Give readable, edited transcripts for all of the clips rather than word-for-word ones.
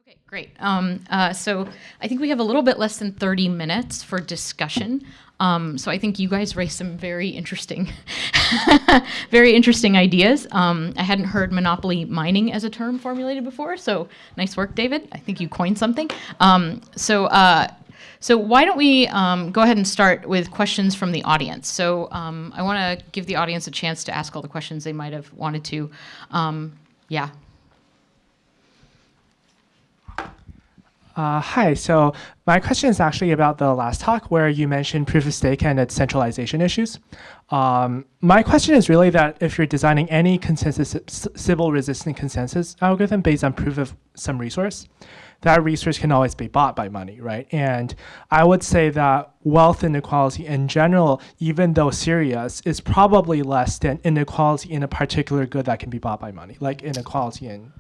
Okay, great. So I think we have a little bit less than 30 minutes for discussion. So I think you guys raised some very interesting, very interesting ideas. I hadn't heard monopoly mining as a term formulated before, so nice work, David. I think you coined something. So why don't we go ahead and start with questions from the audience. So I want to give the audience a chance to ask all the questions they might have wanted to. Yeah. Hi, so my question is actually about the last talk where you mentioned proof of stake and its centralization issues. My question is really that if you're designing any consensus, Sybil resistant consensus algorithm based on proof of some resource, that resource can always be bought by money, right? And I would say that wealth inequality in general, even though serious, is probably less than inequality in a particular good that can be bought by money, like inequality in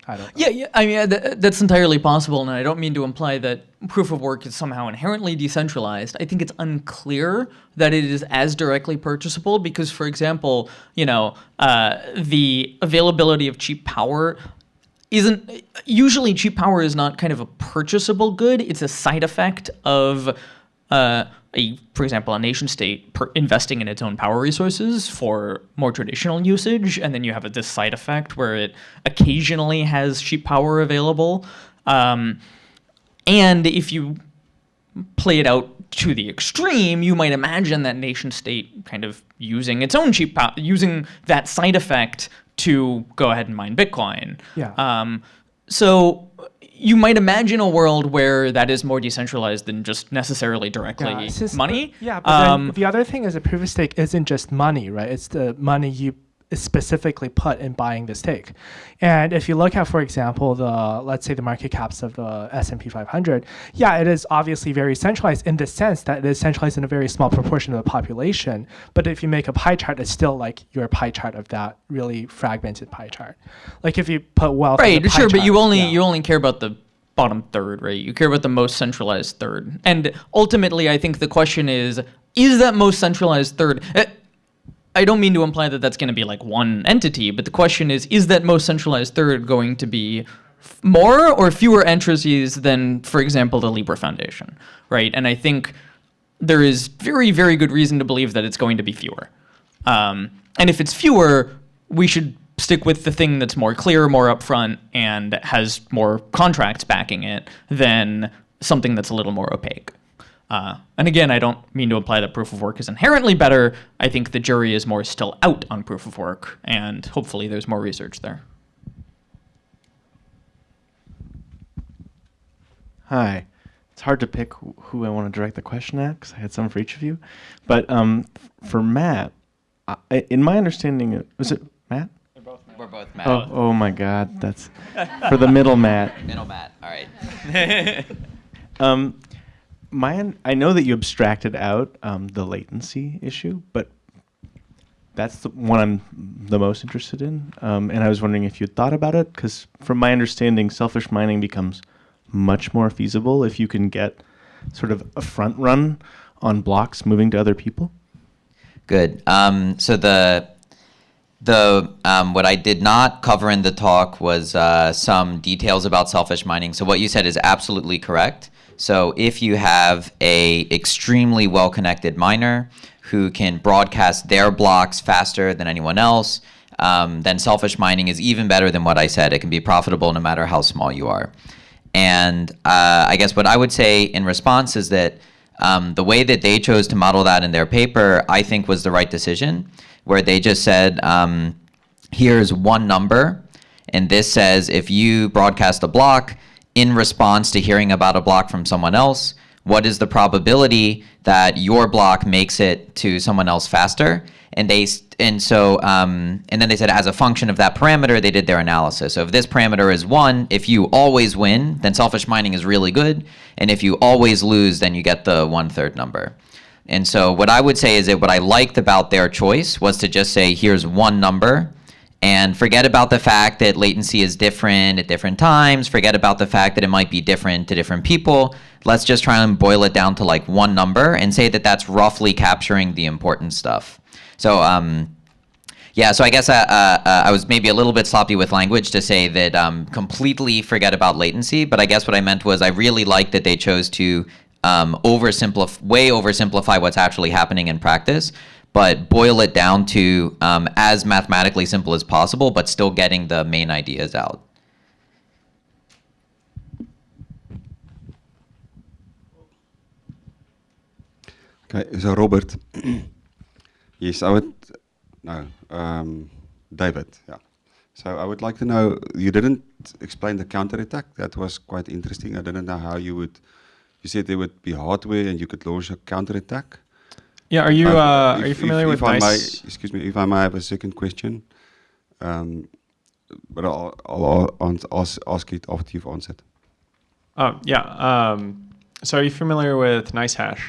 I don't know. Yeah. I mean, that's entirely possible, and I don't mean to imply that proof of work is somehow inherently decentralized. I think it's unclear that it is as directly purchasable because, for example, the availability of cheap power isn't usually cheap power is not kind of a purchasable good. It's a side effect of for example, a nation state investing in its own power resources for more traditional usage, and then you have this side effect where it occasionally has cheap power available. And if you play it out to the extreme, you might imagine that nation state kind of using its own cheap power, using that side effect to go ahead and mine Bitcoin. Yeah. So you might imagine a world where that is more decentralized than just necessarily directly money. Yeah, but then the other thing is a proof of stake isn't just money, right? It's the money you specifically put in buying the stake. And if you look at, for example, let's say the market caps of the S&P 500, yeah, it is obviously very centralized in the sense that it is centralized in a very small proportion of the population. But if you make a pie chart, it's still like your pie chart of that really fragmented pie chart. Like if you put wealth, right? In the pie Sure, chart, but you only care about the bottom third, right? You care about the most centralized third. And ultimately, I think the question is that most centralized third? I don't mean to imply that that's going to be like one entity, but the question is that most centralized third going to be more or fewer entities than, for example, the Libra Foundation, right? And I think there is very, very good reason to believe that it's going to be fewer. And if it's fewer, we should stick with the thing that's more clear, more upfront, and has more contracts backing it than something that's a little more opaque. And again, I don't mean to imply that proof of work is inherently better. I think the jury is more still out on proof of work, and hopefully there's more research there. Hi. It's hard to pick who I want to direct the question at because I had some for each of you. But for Matt, in my understanding, was it Matt? We're both Matt. Oh my God, that's for the middle Matt. Middle Matt, all right. I know that you abstracted out the latency issue, but that's the one I'm the most interested in. And I was wondering if you'd thought about it, because from my understanding, selfish mining becomes much more feasible if you can get sort of a front run on blocks moving to other people. Good. So the what I did not cover in the talk was some details about selfish mining. So what you said is absolutely correct. So if you have a extremely well-connected miner who can broadcast their blocks faster than anyone else, then selfish mining is even better than what I said. It can be profitable no matter how small you are. And I guess what I would say in response is that the way that they chose to model that in their paper, I think was the right decision, where they just said, here's one number, and this says if you broadcast a block in response to hearing about a block from someone else, what is the probability that your block makes it to someone else faster? And then they said as a function of that parameter, they did their analysis. So if this parameter is 1, if you always win, then selfish mining is really good. And if you always lose, then you get the 1/3 number. And so what I would say is that what I liked about their choice was to just say, here's one number, and forget about the fact that latency is different at different times. Forget about the fact that it might be different to different people. Let's just try and boil it down to like one number and say that that's roughly capturing the important stuff. So Yeah, so I guess I was maybe a little bit sloppy with language to say that completely forget about latency, but I guess what I meant was I really like that they chose to oversimplify what's actually happening in practice, but boil it down to as mathematically simple as possible, but still getting the main ideas out. Okay, so Robert, yes, I would, no, David, yeah. So I would like to know, you didn't explain the counterattack. That was quite interesting. I didn't know how you would, you said there would be hardware and you could launch a counterattack. Yeah, are you familiar with NICE? Excuse me, if I may have a second question, but I'll ask it after you've answered. Oh, yeah. So are you familiar with NiceHash?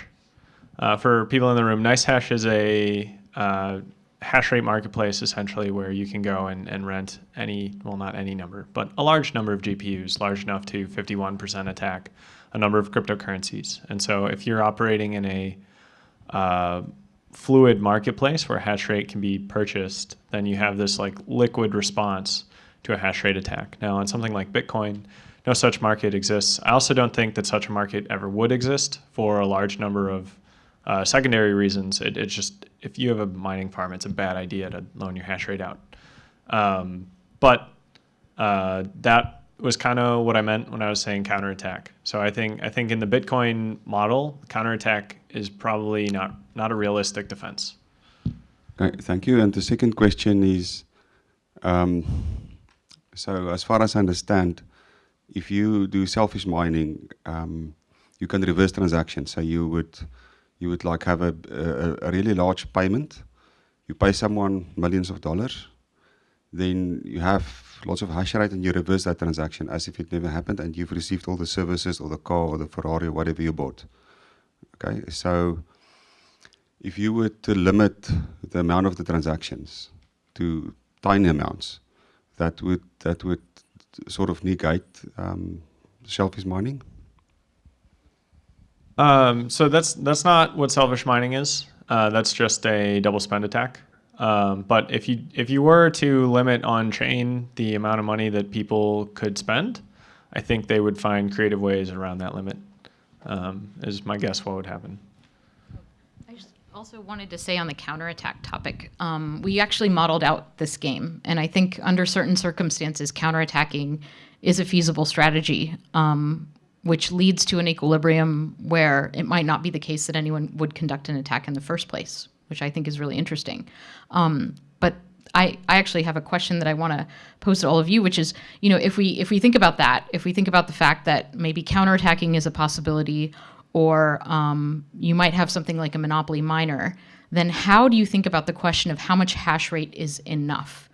For people in the room, NiceHash is a hash rate marketplace, essentially, where you can go and rent any, well, not any number, but a large number of GPUs, large enough to 51% attack a number of cryptocurrencies. And so if you're operating in a fluid marketplace where hash rate can be purchased, then you have this like liquid response to a hash rate attack. Now, on something like Bitcoin, no such market exists. I also don't think that such a market ever would exist for a large number of secondary reasons. It's just, if you have a mining farm, it's a bad idea to loan your hash rate out. But that was kind of what I meant when I was saying counterattack. So I think in the Bitcoin model, counterattack is probably not a realistic defense. Okay, thank you. And the second question is, so as far as I understand, if you do selfish mining, you can reverse transactions. So you would like have a really large payment. You pay someone millions of dollars, then you have lots of hash rate and you reverse that transaction as if it never happened and you've received all the services or the car or the Ferrari or whatever you bought. Okay, so if you were to limit the amount of the transactions to tiny amounts, that would sort of negate selfish mining. So that's not what selfish mining is. That's just a double spend attack. But if you were to limit on chain the amount of money that people could spend, I think they would find creative ways around that limit. Is my guess what would happen. I just also wanted to say on the counterattack topic, we actually modeled out this game, and I think under certain circumstances, counterattacking is a feasible strategy, which leads to an equilibrium where it might not be the case that anyone would conduct an attack in the first place, which I think is really interesting. But I actually have a question that I want to pose to all of you, which is, if we think about that, if we think about the fact that maybe counterattacking is a possibility, or you might have something like a monopoly miner, then how do you think about the question of how much hash rate is enough?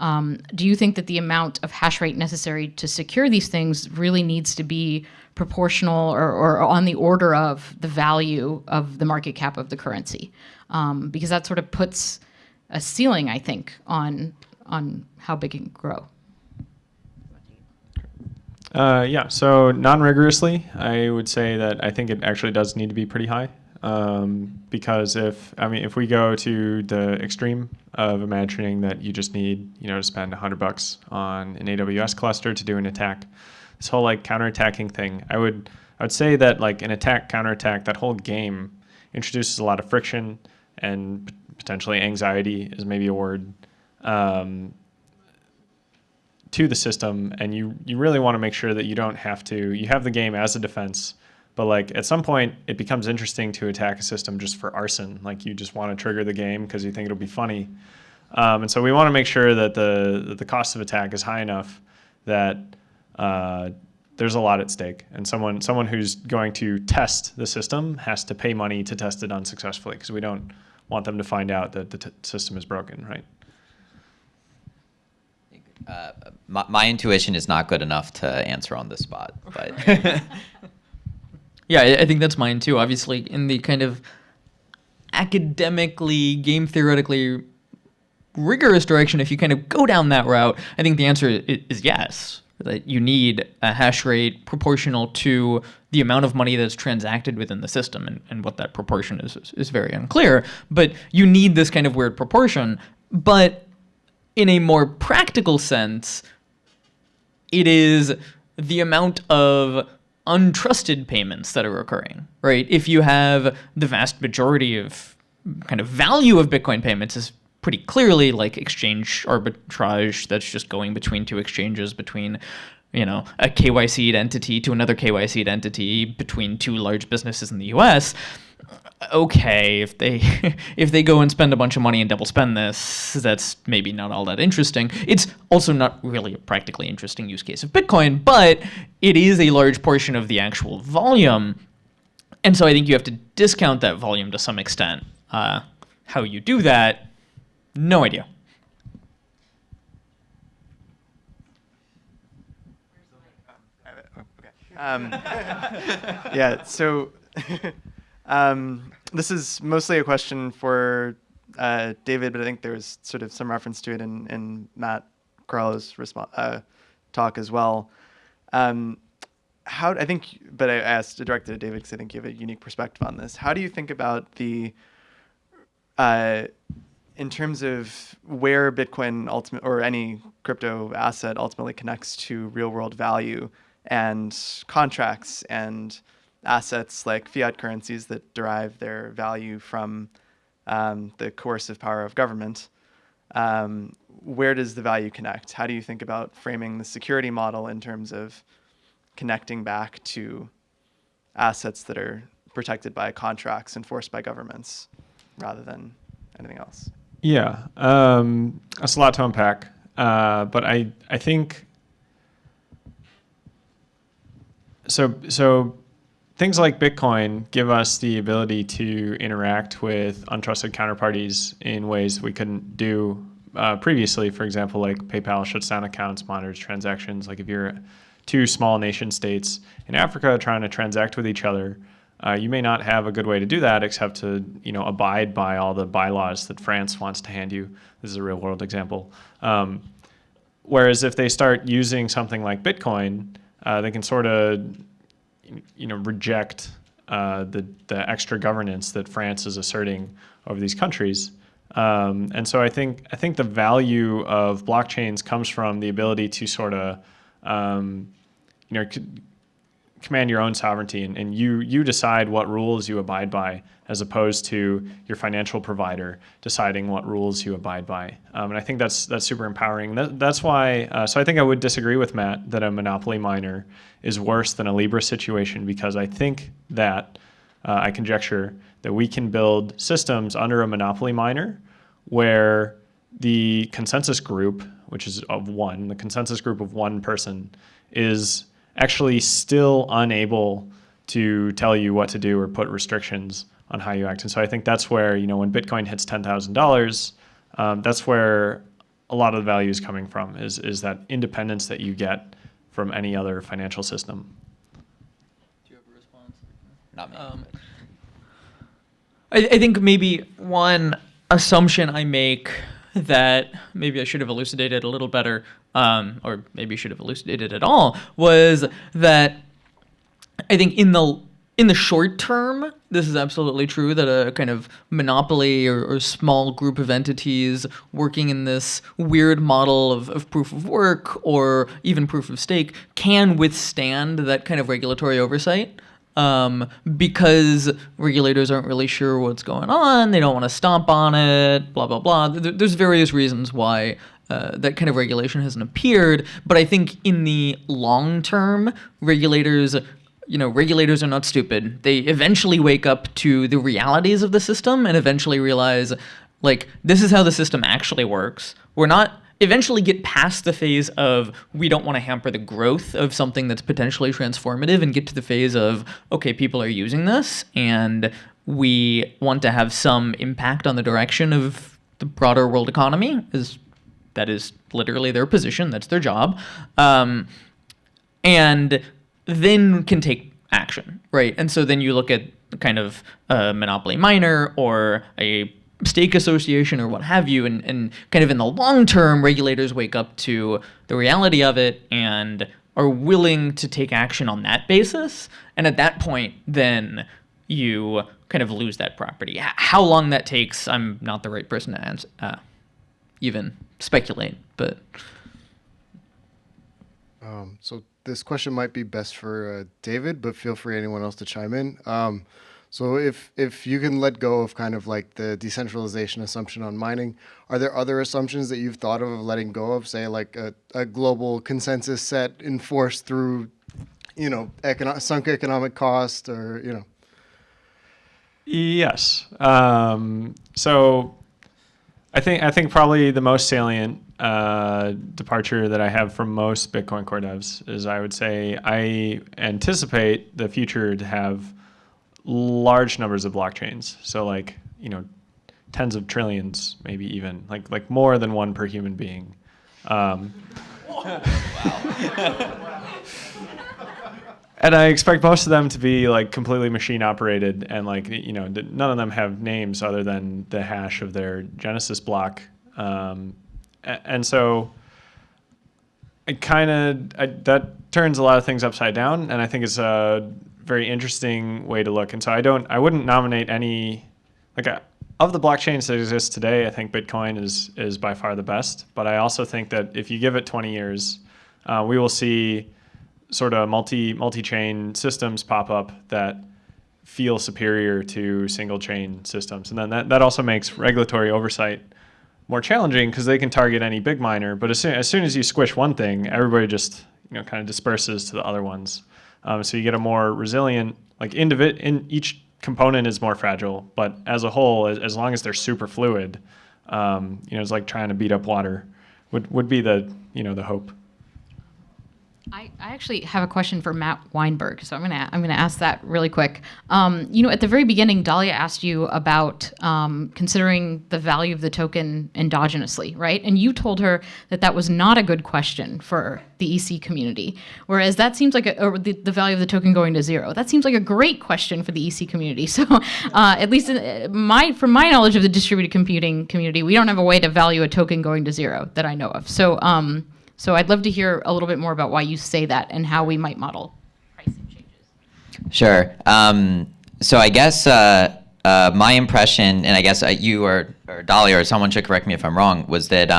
Do you think that the amount of hash rate necessary to secure these things really needs to be proportional or on the order of the value of the market cap of the currency? Because that sort of puts a ceiling, I think, on how big it can grow. Yeah, so non-rigorously, I would say that I think it actually does need to be pretty high. Because if we go to the extreme of imagining that you just need, to spend $100 on an AWS cluster to do an attack, this whole like counterattacking thing, I would say that like an attack, counterattack, that whole game introduces a lot of friction and potentially anxiety is maybe a word, to the system, and you really want to make sure that you don't have to, you have the game as a defense, but like at some point it becomes interesting to attack a system just for arson. Like you just want to trigger the game because you think it'll be funny. And so we want to make sure that the cost of attack is high enough that there's a lot at stake. And someone who's going to test the system has to pay money to test it unsuccessfully because we don't want them to find out that the system is broken, right? My intuition is not good enough to answer on the spot, but yeah, I think that's mine too. Obviously, in the kind of academically, game theoretically rigorous direction, if you kind of go down that route, I think the answer is yes. That you need a hash rate proportional to the amount of money that's transacted within the system, and what that proportion is very unclear. But you need this kind of weird proportion. But in a more practical sense, it is the amount of untrusted payments that are occurring, right? If you have the vast majority of kind of value of Bitcoin payments is pretty clearly like exchange arbitrage that's just going between two exchanges, between, you know, a KYC'd entity to another KYC'd entity, between two large businesses in the US. Okay, if they if they go and spend a bunch of money and double spend this, that's maybe not all that interesting. It's also not really a practically interesting use case of Bitcoin, but it is a large portion of the actual volume. And so I think you have to discount that volume to some extent. How you do that, no idea. Yeah, so this is mostly a question for David, but I think there was sort of some reference to it in Matt Corallo's talk as well. I asked directed at David because I think you have a unique perspective on this. How do you think about the in terms of where Bitcoin or any crypto asset ultimately connects to real world value and contracts and assets like fiat currencies that derive their value from the coercive power of government, where does the value connect? How do you think about framing the security model in terms of connecting back to assets that are protected by contracts enforced by governments rather than anything else? Yeah, that's a lot to unpack. But I think so. Things like Bitcoin give us the ability to interact with untrusted counterparties in ways we couldn't do previously. For example, like PayPal shuts down accounts, monitors transactions. Like if you're two small nation states in Africa trying to transact with each other, you may not have a good way to do that except to, you know, abide by all the bylaws that France wants to hand you. This is a real world example. Whereas if they start using something like Bitcoin, they can sort of, you know, reject the extra governance that France is asserting over these countries. And so I think the value of blockchains comes from the ability to sort of, you know, command your own sovereignty, and you decide what rules you abide by, as opposed to your financial provider deciding what rules you abide by. And I think that's super empowering. That's why. So I think I would disagree with Matt that a monopoly miner is worse than a Libra situation, because I think that I conjecture that we can build systems under a monopoly miner where the consensus group, which is the consensus group of one person, is actually still unable to tell you what to do or put restrictions on how you act. And so I think that's where, you know, when Bitcoin hits $10,000, that's where a lot of the value is coming from, is that independence that you get from any other financial system. Do you have a response? Not me. I think maybe one assumption I make that maybe I should have elucidated a little better, or maybe should have elucidated at all, was that I think in the short term, this is absolutely true, that a kind of monopoly or small group of entities working in this weird model of proof of work or even proof of stake can withstand that kind of regulatory oversight. Because regulators aren't really sure what's going on, they don't want to stomp on it, blah, blah, blah. There's various reasons why that kind of regulation hasn't appeared. But I think in the long term, regulators are not stupid. They eventually wake up to the realities of the system and eventually realize, like, this is how the system actually works. Eventually get past the phase of we don't want to hamper the growth of something that's potentially transformative and get to the phase of, okay, people are using this and we want to have some impact on the direction of the broader world economy. That is literally their position. That's their job. And then can take action, right? And so then you look at kind of a monopoly miner or a stake association or what have you, and kind of in the long term, regulators wake up to the reality of it and are willing to take action on that basis. And at that point, then you kind of lose that property. How long that takes, I'm not the right person to even speculate, but So this question might be best for David, but feel free anyone else to chime in. So if you can let go of kind of like the decentralization assumption on mining, are there other assumptions that you've thought of letting go of, say like a global consensus set enforced through, sunk economic cost or, Yes. So I think probably the most salient departure that I have from most Bitcoin core devs is I would say I anticipate the future to have large numbers of blockchains. So like, tens of trillions, maybe even like more than one per human being. And I expect most of them to be like completely machine operated and like, none of them have names other than the hash of their Genesis block. And so that turns a lot of things upside down. And I think it's a very interesting way to look. And so I wouldn't nominate any, of the blockchains that exist today, I think Bitcoin is by far the best. But I also think that if you give it 20 years, we will see sort of multi-chain systems pop up that feel superior to single chain systems. And then that also makes regulatory oversight more challenging because they can target any big miner. But as soon as you squish one thing, everybody just kind of disperses to the other ones. So you get a more resilient, in each component is more fragile, but as a whole, as long as they're super fluid, it's like trying to beat up water would be the hope. I actually have a question for Matt Weinberg, so I'm gonna ask that really quick. At the very beginning, Dahlia asked you about considering the value of the token endogenously, right? And you told her that was not a good question for the EC community, whereas that seems like the value of the token going to zero. That seems like a great question for the EC community. So at least from my knowledge of the distributed computing community, we don't have a way to value a token going to zero that I know of. So I'd love to hear a little bit more about why you say that and how we might model pricing changes. Sure. So I guess my impression, and I guess you or Dahlia or someone should correct me if I'm wrong, was that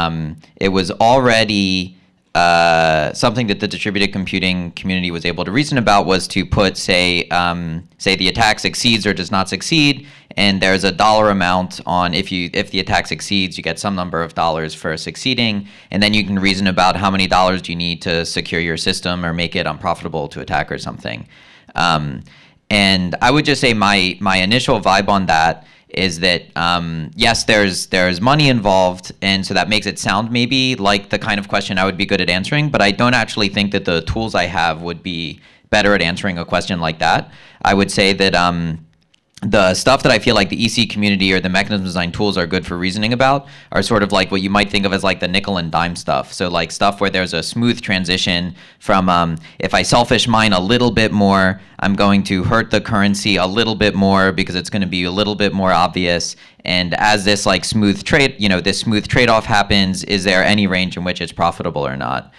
it was already something that the distributed computing community was able to reason about was to put, say the attack succeeds or does not succeed, and there's a dollar amount on if the attack succeeds, you get some number of dollars for succeeding, and then you can reason about how many dollars do you need to secure your system or make it unprofitable to attack or something. And I would just say my initial vibe on that is that yes, there's money involved, and so that makes it sound maybe like the kind of question I would be good at answering, but I don't actually think that the tools I have would be better at answering a question like that. I would say that the stuff that I feel like the EC community or the mechanism design tools are good for reasoning about are sort of like what you might think of as like the nickel and dime stuff. So like stuff where there's a smooth transition from if I selfish mine a little bit more, I'm going to hurt the currency a little bit more because it's going to be a little bit more obvious. And as this like smooth trade-off happens, is there any range in which it's profitable or not?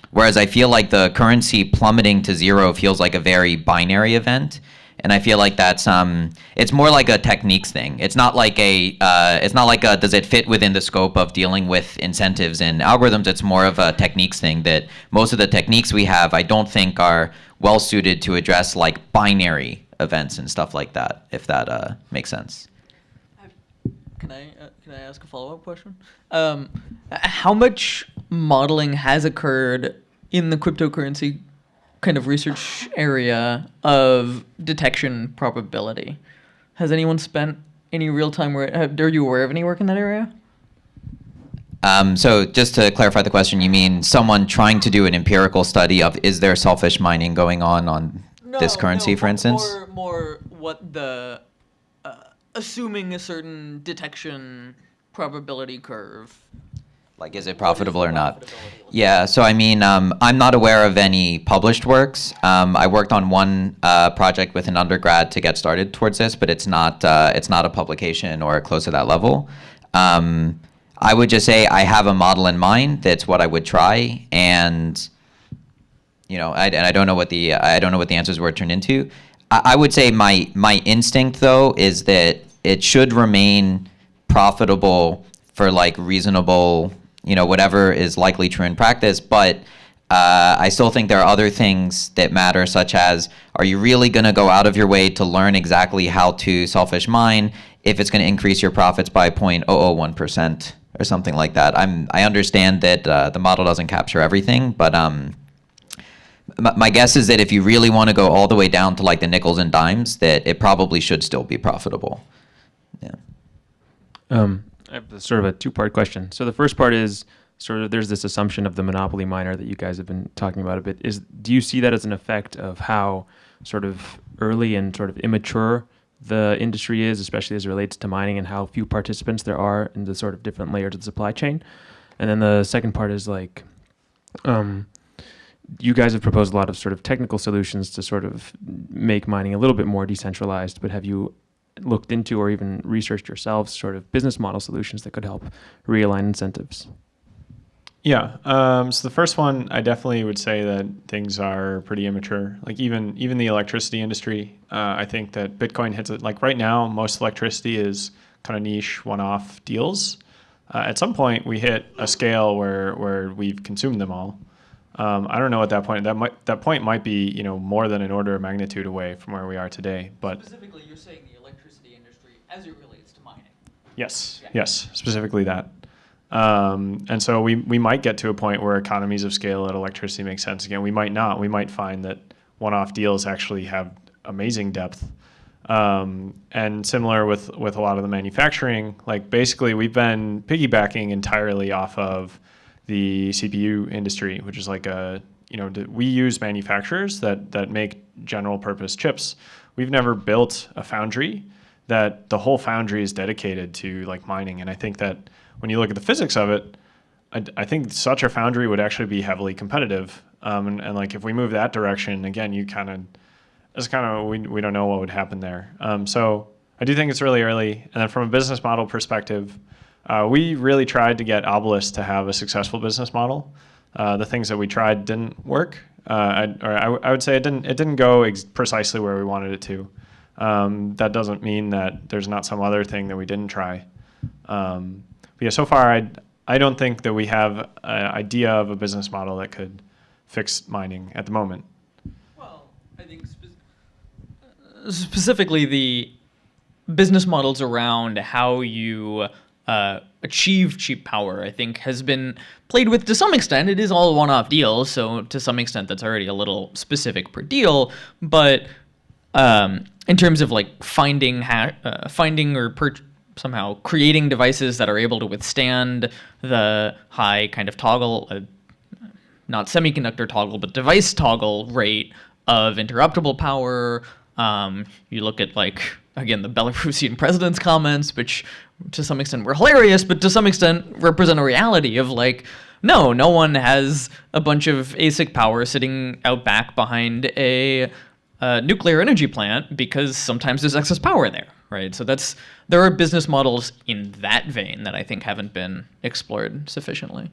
Whereas I feel like the currency plummeting to zero feels like a very binary event. And I feel like that's it's more like a techniques thing. It's not like does it fit within the scope of dealing with incentives and algorithms. It's more of a techniques thing that most of the techniques we have I don't think are well suited to address like binary events and stuff like that. If that makes sense. Can I ask a follow-up question? How much modeling has occurred in the cryptocurrency kind of research area of detection probability? Has anyone spent any real time are you aware of any work in that area? So just to clarify the question, you mean someone trying to do an empirical study of is there selfish mining going on this currency, for instance? More what the assuming a certain detection probability curve. Like, is it profitable or not? Yeah, so I mean, I'm not aware of any published works. I worked on one project with an undergrad to get started towards this, but it's not a publication or close to that level. I would just say I have a model in mind. That's what I would try, and I don't know what the answers were turned into. I would say my instinct though is that it should remain profitable for like reasonable, whatever is likely true in practice. But I still think there are other things that matter, such as, are you really going to go out of your way to learn exactly how to selfish mine if it's going to increase your profits by 0.001% or something like that? I understand that the model doesn't capture everything, but my guess is that if you really want to go all the way down to like the nickels and dimes, that it probably should still be profitable. Yeah. I have sort of a two-part question. So the first part is sort of there's this assumption of the monopoly miner that you guys have been talking about a bit. Do you see that as an effect of how sort of early and sort of immature the industry is, especially as it relates to mining, and how few participants there are in the sort of different layers of the supply chain? And then the second part is like, you guys have proposed a lot of sort of technical solutions to sort of make mining a little bit more decentralized, but have you looked into or even researched yourselves sort of business model solutions that could help realign incentives? Yeah. So the first one, I definitely would say that things are pretty immature. Like even the electricity industry, I think that Bitcoin hits it. Like right now, most electricity is kind of niche, one-off deals. At some point, we hit a scale where we've consumed them all. I don't know at that point. That point might be more than an order of magnitude away from where we are today. But specifically, you're saying the electricity industry as it relates to mining. Yes, yes, specifically that. And so we might get to a point where economies of scale at electricity make sense again. We might not. We might find that one-off deals actually have amazing depth. And similar with a lot of the manufacturing, like basically we've been piggybacking entirely off of the CPU industry, which is like we use manufacturers that make general purpose chips. We've never built a foundry that the whole foundry is dedicated to like mining. And I think that when you look at the physics of it, I think such a foundry would actually be heavily competitive. And like if we move that direction, again, we don't know what would happen there. So I do think it's really early. And then from a business model perspective, we really tried to get Obelisk to have a successful business model. The things that we tried didn't work. I would say it didn't go precisely where we wanted it to. That doesn't mean that there's not some other thing that we didn't try. But yeah, so far I don't think that we have an idea of a business model that could fix mining at the moment. Well, I think specifically the business models around how you achieve cheap power, I think, has been played with to some extent. It is all one-off deals, so to some extent that's already a little specific per deal. But in terms of like finding or somehow creating devices that are able to withstand the high kind of toggle, not semiconductor toggle, but device toggle rate of interruptible power. You look at like, again, the Belarusian president's comments, which to some extent were hilarious, but to some extent represent a reality of like, no one has a bunch of ASIC power sitting out back behind a nuclear energy plant because sometimes there's excess power there, right? So there are business models in that vein that I think haven't been explored sufficiently.